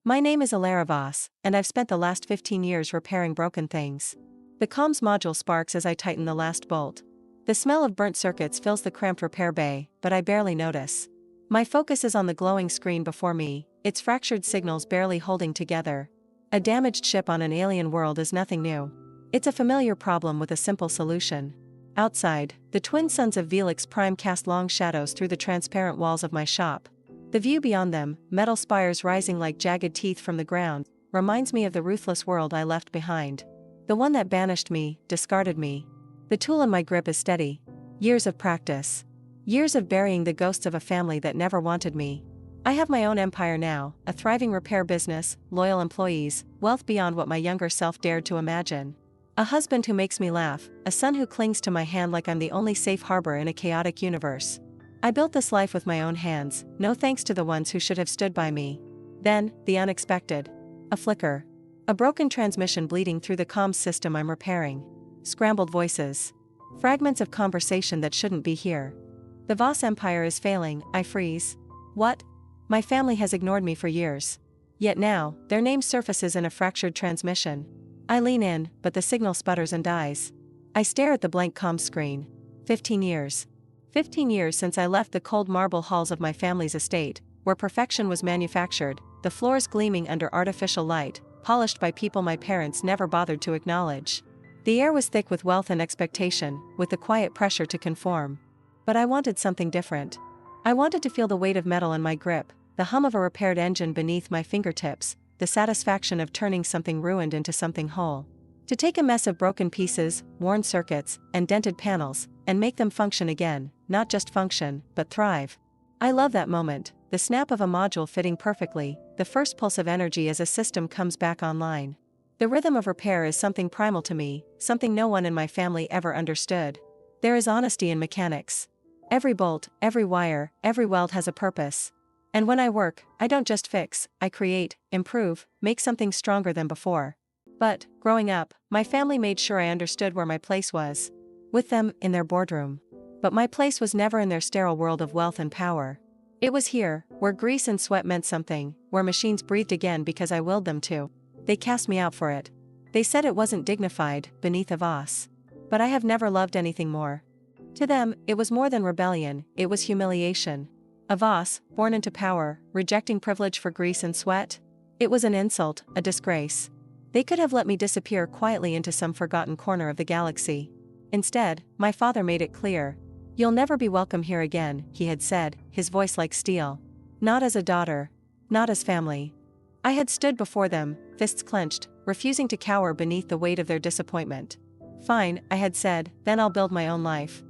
My name is Alara Voss, and I've spent the last 15 years repairing broken things. The comms module sparks as I tighten the last bolt. The smell of burnt circuits fills the cramped repair bay, but I barely notice. My focus is on the glowing screen before me, its fractured signals barely holding together. A damaged ship on an alien world is nothing new. It's a familiar problem with a simple solution. Outside, the twin suns of Velix Prime cast long shadows through the transparent walls of my shop. The view beyond them, metal spires rising like jagged teeth from the ground, reminds me of the ruthless world I left behind. The one that banished me, discarded me. The tool in my grip is steady. Years of practice. Years of burying the ghosts of a family that never wanted me. I have my own empire now, a thriving repair business, loyal employees, wealth beyond what my younger self dared to imagine. A husband who makes me laugh, a son who clings to my hand like I'm the only safe harbor in a chaotic universe. I built this life with my own hands, no thanks to the ones who should have stood by me. Then, the unexpected. A flicker. A broken transmission bleeding through the comms system I'm repairing. Scrambled voices. Fragments of conversation that shouldn't be here. The Voss Empire is failing, I freeze. What? My family has ignored me for years. Yet now, their name surfaces in a fractured transmission. I lean in, but the signal sputters and dies. I stare at the blank comms screen. 15 years. 15 years since I left the cold marble halls of my family's estate, where perfection was manufactured, the floors gleaming under artificial light, polished by people my parents never bothered to acknowledge. The air was thick with wealth and expectation, with the quiet pressure to conform. But I wanted something different. I wanted to feel the weight of metal in my grip, the hum of a repaired engine beneath my fingertips, the satisfaction of turning something ruined into something whole. To take a mess of broken pieces, worn circuits, and dented panels, and make them function again, not just function, but thrive. I love that moment, the snap of a module fitting perfectly, the first pulse of energy as a system comes back online. The rhythm of repair is something primal to me, something no one in my family ever understood. There is honesty in mechanics. Every bolt, every wire, every weld has a purpose. And when I work, I don't just fix, I create, improve, make something stronger than before. But, growing up, my family made sure I understood where my place was. With them, in their boardroom. But my place was never in their sterile world of wealth and power. It was here, where grease and sweat meant something, where machines breathed again because I willed them to. They cast me out for it. They said it wasn't dignified, beneath a Voss. But I have never loved anything more. To them, it was more than rebellion, it was humiliation. A Voss, born into power, rejecting privilege for grease and sweat? It was an insult, a disgrace. They could have let me disappear quietly into some forgotten corner of the galaxy. Instead, my father made it clear. You'll never be welcome here again, he had said, his voice like steel. Not as a daughter. Not as family. I had stood before them, fists clenched, refusing to cower beneath the weight of their disappointment. Fine, I had said, then I'll build my own life.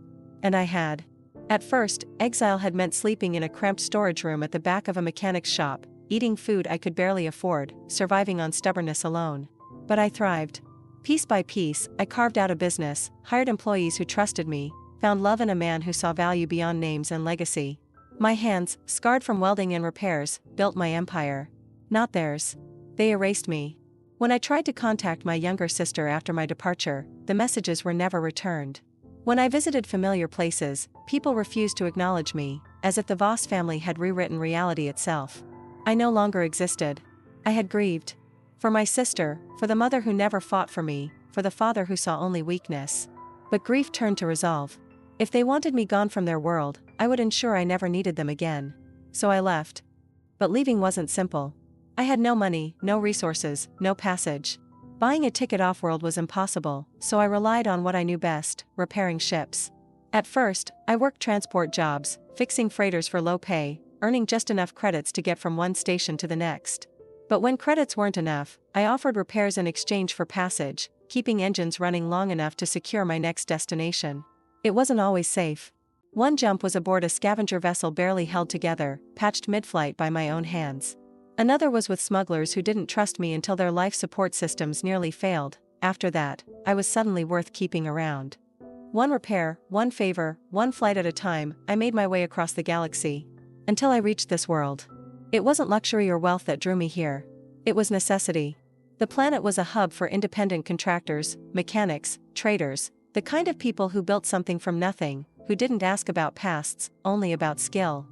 And I had. At first, exile had meant sleeping in a cramped storage room at the back of a mechanic's shop, eating food I could barely afford, surviving on stubbornness alone. But I thrived. Piece by piece, I carved out a business, hired employees who trusted me, found love in a man who saw value beyond names and legacy. My hands, scarred from welding and repairs, built my empire. Not theirs. They erased me. When I tried to contact my younger sister after my departure, the messages were never returned. When I visited familiar places, people refused to acknowledge me, as if the Voss family had rewritten reality itself. I no longer existed. I had grieved. For my sister, for the mother who never fought for me, for the father who saw only weakness. But grief turned to resolve. If they wanted me gone from their world, I would ensure I never needed them again. So I left. But leaving wasn't simple. I had no money, no resources, no passage. Buying a ticket off-world was impossible, so I relied on what I knew best, repairing ships. At first, I worked transport jobs, fixing freighters for low pay, earning just enough credits to get from one station to the next. But when credits weren't enough, I offered repairs in exchange for passage, keeping engines running long enough to secure my next destination. It wasn't always safe. One jump was aboard a scavenger vessel barely held together, patched mid-flight by my own hands. Another was with smugglers who didn't trust me until their life support systems nearly failed. After that, I was suddenly worth keeping around. One repair, one favor, one flight at a time, I made my way across the galaxy. Until I reached this world. It wasn't luxury or wealth that drew me here. It was necessity. The planet was a hub for independent contractors, mechanics, traders, the kind of people who built something from nothing, who didn't ask about pasts, only about skill.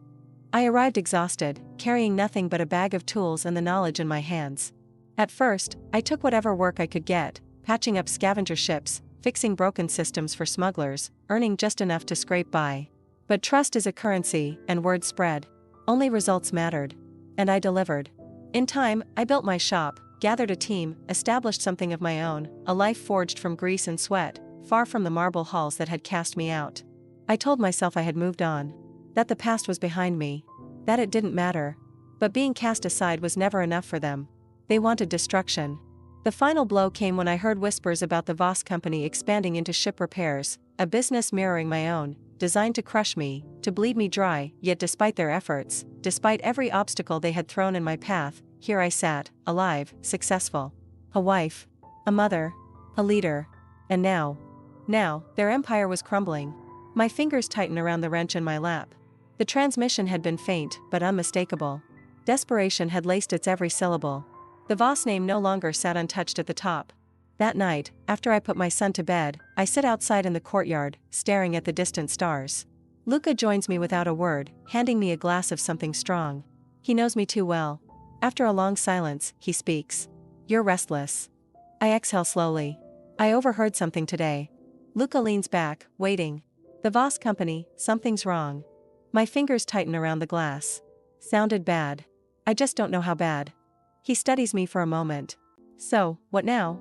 I arrived exhausted, carrying nothing but a bag of tools and the knowledge in my hands. At first, I took whatever work I could get, patching up scavenger ships, fixing broken systems for smugglers, earning just enough to scrape by. But trust is a currency, and word spread. Only results mattered. And I delivered. In time, I built my shop, gathered a team, established something of my own, a life forged from grease and sweat, far from the marble halls that had cast me out. I told myself I had moved on. That the past was behind me. That it didn't matter. But being cast aside was never enough for them. They wanted destruction. The final blow came when I heard whispers about the Voss company expanding into ship repairs, a business mirroring my own, designed to crush me, to bleed me dry. Yet despite their efforts, despite every obstacle they had thrown in my path, here I sat, alive, successful. A wife. A mother. A leader. And now, their empire was crumbling. My fingers tightened around the wrench in my lap. The transmission had been faint, but unmistakable. Desperation had laced its every syllable. The Voss name no longer sat untouched at the top. That night, after I put my son to bed, I sit outside in the courtyard, staring at the distant stars. Luca joins me without a word, handing me a glass of something strong. He knows me too well. After a long silence, he speaks. "You're restless." I exhale slowly. I overheard something today. Luca leans back, waiting. The Voss company, something's wrong. My fingers tighten around the glass. Sounded bad. I just don't know how bad. He studies me for a moment. "So, what now?"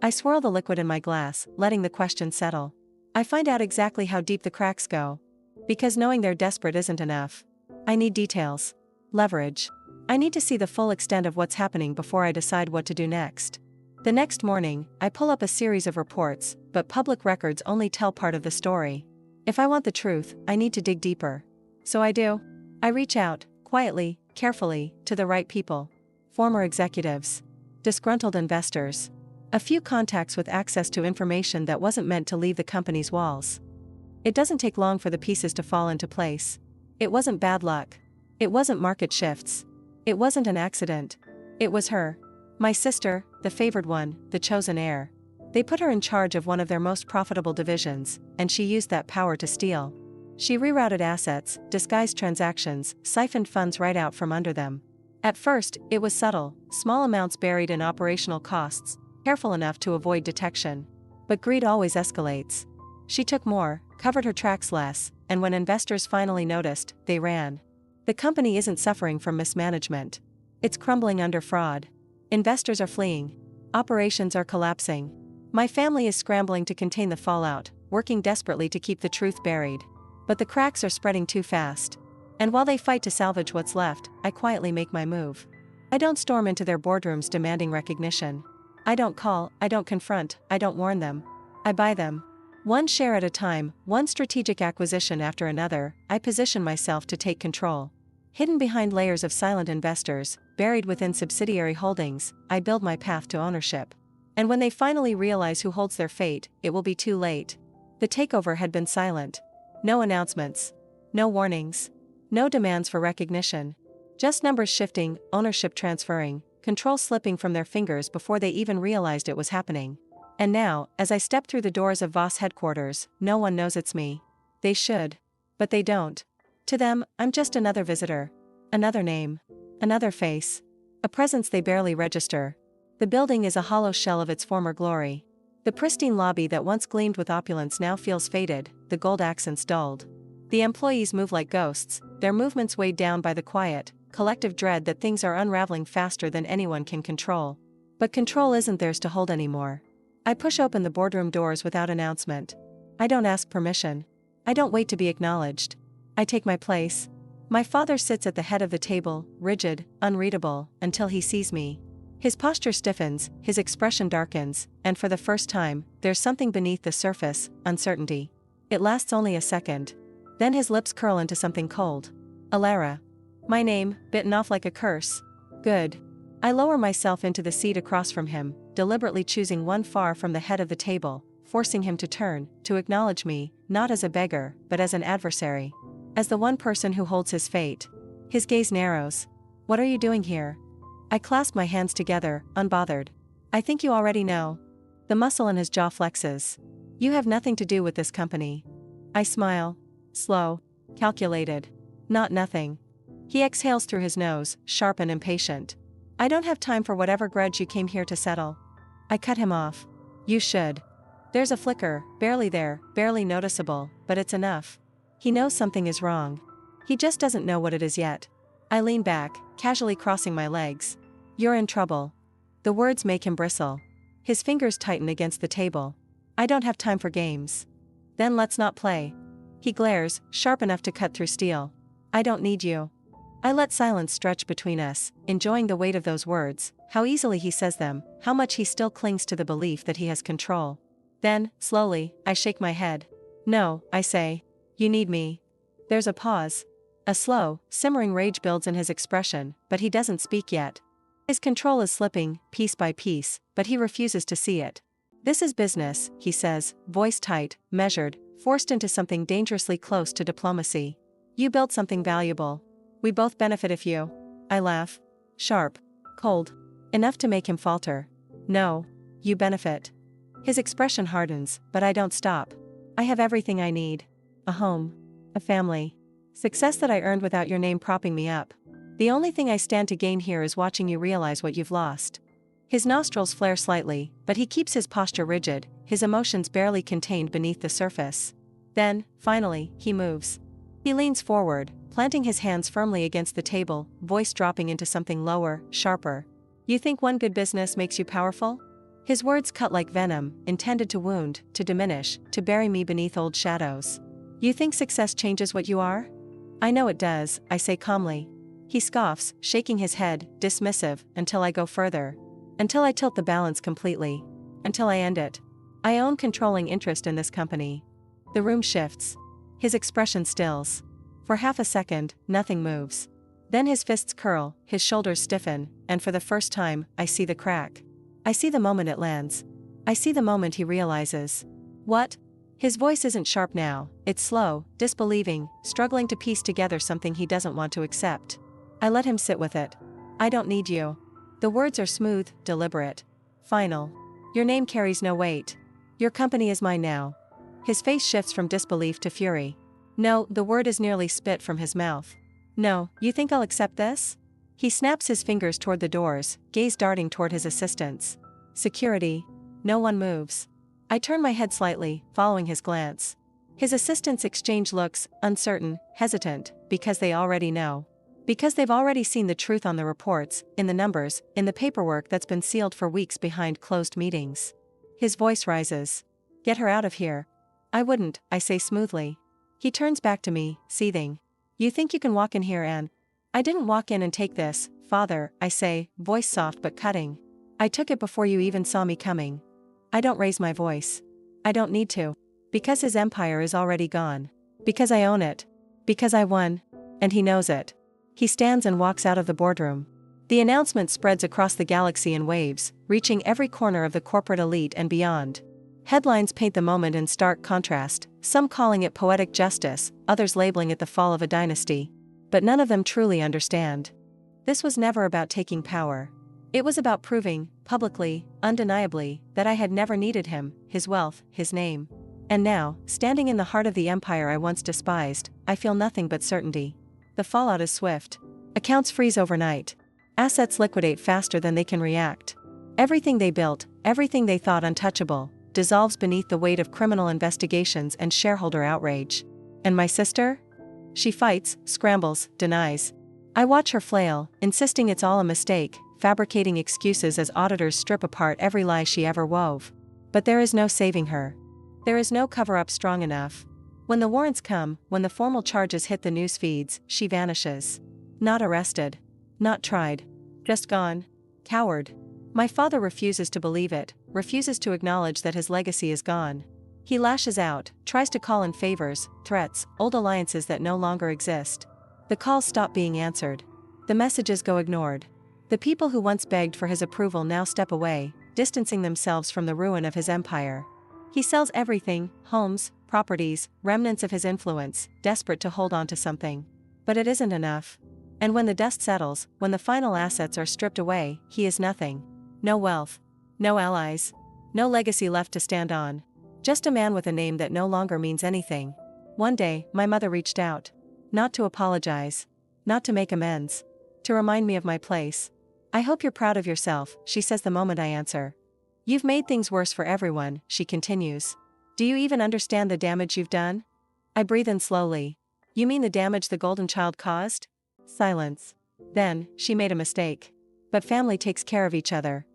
I swirl the liquid in my glass, letting the question settle. I find out exactly how deep the cracks go. Because knowing they're desperate isn't enough. I need details. Leverage. I need to see the full extent of what's happening before I decide what to do next. The next morning, I pull up a series of reports, but public records only tell part of the story. If I want the truth, I need to dig deeper. So I do. I reach out, quietly, carefully, to the right people. Former executives. Disgruntled investors. A few contacts with access to information that wasn't meant to leave the company's walls. It doesn't take long for the pieces to fall into place. It wasn't bad luck. It wasn't market shifts. It wasn't an accident. It was her. My sister, the favored one, the chosen heir. They put her in charge of one of their most profitable divisions, and she used that power to steal. She rerouted assets, disguised transactions, siphoned funds right out from under them. At first, it was subtle, small amounts buried in operational costs, careful enough to avoid detection. But greed always escalates. She took more, covered her tracks less, and when investors finally noticed, they ran. The company isn't suffering from mismanagement. It's crumbling under fraud. Investors are fleeing. Operations are collapsing. My family is scrambling to contain the fallout, working desperately to keep the truth buried. But the cracks are spreading too fast. And while they fight to salvage what's left, I quietly make my move. I don't storm into their boardrooms demanding recognition. I don't call, I don't confront, I don't warn them. I buy them. One share at a time, one strategic acquisition after another, I position myself to take control. Hidden behind layers of silent investors, buried within subsidiary holdings, I build my path to ownership. And when they finally realize who holds their fate, it will be too late. The takeover had been silent. No announcements. No warnings. No demands for recognition. Just numbers shifting, ownership transferring, control slipping from their fingers before they even realized it was happening. And now, as I step through the doors of Voss headquarters, no one knows it's me. They should. But they don't. To them, I'm just another visitor. Another name. Another face. A presence they barely register. The building is a hollow shell of its former glory. The pristine lobby that once gleamed with opulence now feels faded, the gold accents dulled. The employees move like ghosts, their movements weighed down by the quiet, collective dread that things are unraveling faster than anyone can control. But control isn't theirs to hold anymore. I push open the boardroom doors without announcement. I don't ask permission. I don't wait to be acknowledged. I take my place. My father sits at the head of the table, rigid, unreadable, until he sees me. His posture stiffens, his expression darkens, and for the first time, there's something beneath the surface, uncertainty. It lasts only a second. Then his lips curl into something cold. Alara. My name, bitten off like a curse. Good. I lower myself into the seat across from him, deliberately choosing one far from the head of the table, forcing him to turn, to acknowledge me, not as a beggar, but as an adversary. As the one person who holds his fate. His gaze narrows. What are you doing here? I clasp my hands together, unbothered. I think you already know. The muscle in his jaw flexes. You have nothing to do with this company. I smile. Slow. Calculated. Not nothing. He exhales through his nose, sharp and impatient. I don't have time for whatever grudge you came here to settle. I cut him off. You should. There's a flicker, barely there, barely noticeable, but it's enough. He knows something is wrong. He just doesn't know what it is yet. I lean back, casually crossing my legs. You're in trouble. The words make him bristle. His fingers tighten against the table. I don't have time for games. Then let's not play. He glares, sharp enough to cut through steel. I don't need you. I let silence stretch between us, enjoying the weight of those words, how easily he says them, how much he still clings to the belief that he has control. Then, slowly, I shake my head. No, I say. You need me. There's a pause. A slow, simmering rage builds in his expression, but he doesn't speak yet. His control is slipping, piece by piece, but he refuses to see it. This is business, he says, voice tight, measured, forced into something dangerously close to diplomacy. You built something valuable. We both benefit if you. I laugh. Sharp. Cold. Enough to make him falter. No. You benefit. His expression hardens, but I don't stop. I have everything I need. A home. A family. Success that I earned without your name propping me up. The only thing I stand to gain here is watching you realize what you've lost. His nostrils flare slightly, but he keeps his posture rigid, his emotions barely contained beneath the surface. Then, finally, he moves. He leans forward, planting his hands firmly against the table, voice dropping into something lower, sharper. You think one good business makes you powerful? His words cut like venom, intended to wound, to diminish, to bury me beneath old shadows. You think success changes what you are? I know it does, I say calmly. He scoffs, shaking his head, dismissive, until I go further. Until I tilt the balance completely. Until I end it. I own controlling interest in this company. The room shifts. His expression stills. For half a second, nothing moves. Then his fists curl, his shoulders stiffen, and for the first time, I see the crack. I see the moment it lands. I see the moment he realizes. What? His voice isn't sharp now, it's slow, disbelieving, struggling to piece together something he doesn't want to accept. I let him sit with it. I don't need you. The words are smooth, deliberate. Final. Your name carries no weight. Your company is mine now. His face shifts from disbelief to fury. No, the word is nearly spit from his mouth. No, you think I'll accept this? He snaps his fingers toward the doors, gaze darting toward his assistants. Security. No one moves. I turn my head slightly, following his glance. His assistants exchange looks, uncertain, hesitant, because they already know. Because they've already seen the truth on the reports, in the numbers, in the paperwork that's been sealed for weeks behind closed meetings. His voice rises. Get her out of here. I wouldn't, I say smoothly. He turns back to me, seething. You think you can walk in here and... I didn't walk in and take this, father, I say, voice soft but cutting. I took it before you even saw me coming. I don't raise my voice. I don't need to. Because his empire is already gone. Because I own it. Because I won. And he knows it. He stands and walks out of the boardroom. The announcement spreads across the galaxy in waves, reaching every corner of the corporate elite and beyond. Headlines paint the moment in stark contrast, some calling it poetic justice, others labeling it the fall of a dynasty. But none of them truly understand. This was never about taking power. It was about proving, publicly, undeniably, that I had never needed him, his wealth, his name. And now, standing in the heart of the empire I once despised, I feel nothing but certainty. The fallout is swift. Accounts freeze overnight. Assets liquidate faster than they can react. Everything they built, everything they thought untouchable, dissolves beneath the weight of criminal investigations and shareholder outrage. And my sister? She fights, scrambles, denies. I watch her flail, insisting it's all a mistake, fabricating excuses as auditors strip apart every lie she ever wove. But there is no saving her. There is no cover-up strong enough. When the warrants come, when the formal charges hit the news feeds, she vanishes. Not arrested. Not tried. Just gone. Coward. My father refuses to believe it, refuses to acknowledge that his legacy is gone. He lashes out, tries to call in favors, threats, old alliances that no longer exist. The calls stop being answered. The messages go ignored. The people who once begged for his approval now step away, distancing themselves from the ruin of his empire. He sells everything, homes, properties, remnants of his influence, desperate to hold on to something. But it isn't enough. And when the dust settles, when the final assets are stripped away, he is nothing. No wealth. No allies. No legacy left to stand on. Just a man with a name that no longer means anything. One day, my mother reached out. Not to apologize. Not to make amends. To remind me of my place. I hope you're proud of yourself, she says the moment I answer. You've made things worse for everyone, she continues. Do you even understand the damage you've done? I breathe in slowly. You mean the damage the golden child caused? Silence. Then, she made a mistake. But family takes care of each other.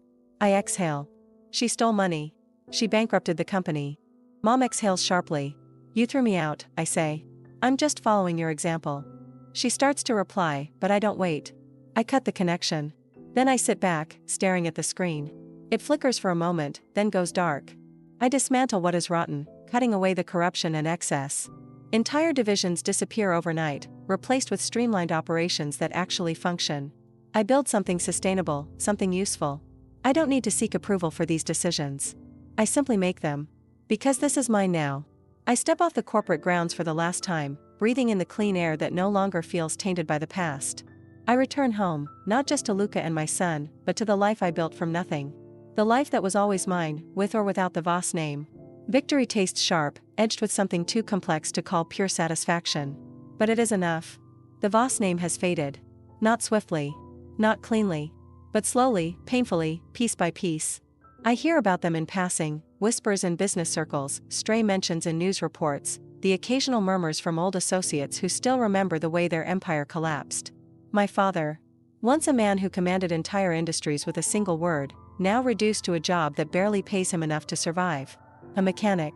I exhale. She stole money. She bankrupted the company. Mom exhales sharply. You threw me out, I say. I'm just following your example. She starts to reply, but I don't wait. I cut the connection. Then I sit back, staring at the screen. It flickers for a moment, then goes dark. I dismantle what is rotten, cutting away the corruption and excess. Entire divisions disappear overnight, replaced with streamlined operations that actually function. I build something sustainable, something useful. I don't need to seek approval for these decisions. I simply make them. Because this is mine now. I step off the corporate grounds for the last time, breathing in the clean air that no longer feels tainted by the past. I return home, not just to Luca and my son, but to the life I built from nothing. The life that was always mine, with or without the Voss name. Victory tastes sharp, edged with something too complex to call pure satisfaction. But it is enough. The Voss name has faded. Not swiftly. Not cleanly. But slowly, painfully, piece by piece. I hear about them in passing, whispers in business circles, stray mentions in news reports, the occasional murmurs from old associates who still remember the way their empire collapsed. My father. Once a man who commanded entire industries with a single word, now reduced to a job that barely pays him enough to survive. A mechanic.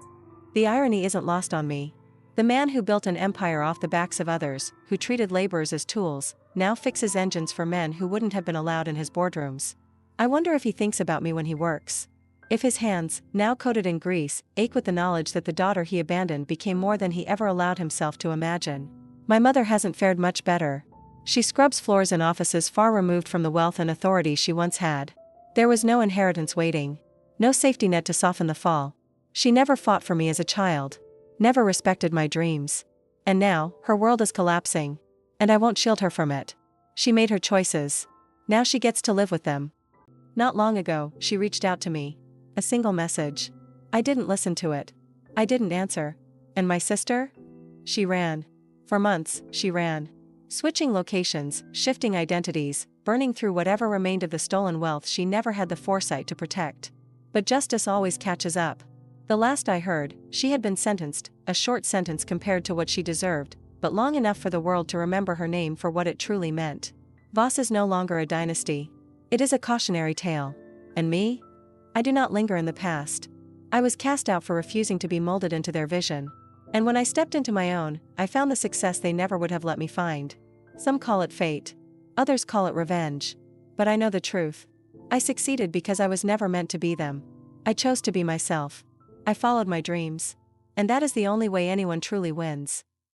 The irony isn't lost on me. The man who built an empire off the backs of others, who treated laborers as tools, now fixes engines for men who wouldn't have been allowed in his boardrooms. I wonder if he thinks about me when he works. If his hands, now coated in grease, ache with the knowledge that the daughter he abandoned became more than he ever allowed himself to imagine. My mother hasn't fared much better. She scrubs floors in offices far removed from the wealth and authority she once had. There was no inheritance waiting. No safety net to soften the fall. She never fought for me as a child. Never respected my dreams. And now, her world is collapsing. And I won't shield her from it. She made her choices. Now she gets to live with them. Not long ago, she reached out to me. A single message. I didn't listen to it. I didn't answer. And my sister? She ran. For months, she ran. Switching locations, shifting identities, burning through whatever remained of the stolen wealth she never had the foresight to protect. But justice always catches up. The last I heard, she had been sentenced, a short sentence compared to what she deserved, but long enough for the world to remember her name for what it truly meant. Voss is no longer a dynasty. It is a cautionary tale. And me? I do not linger in the past. I was cast out for refusing to be molded into their vision. And when I stepped into my own, I found the success they never would have let me find. Some call it fate. Others call it revenge. But I know the truth. I succeeded because I was never meant to be them. I chose to be myself. I followed my dreams. And that is the only way anyone truly wins.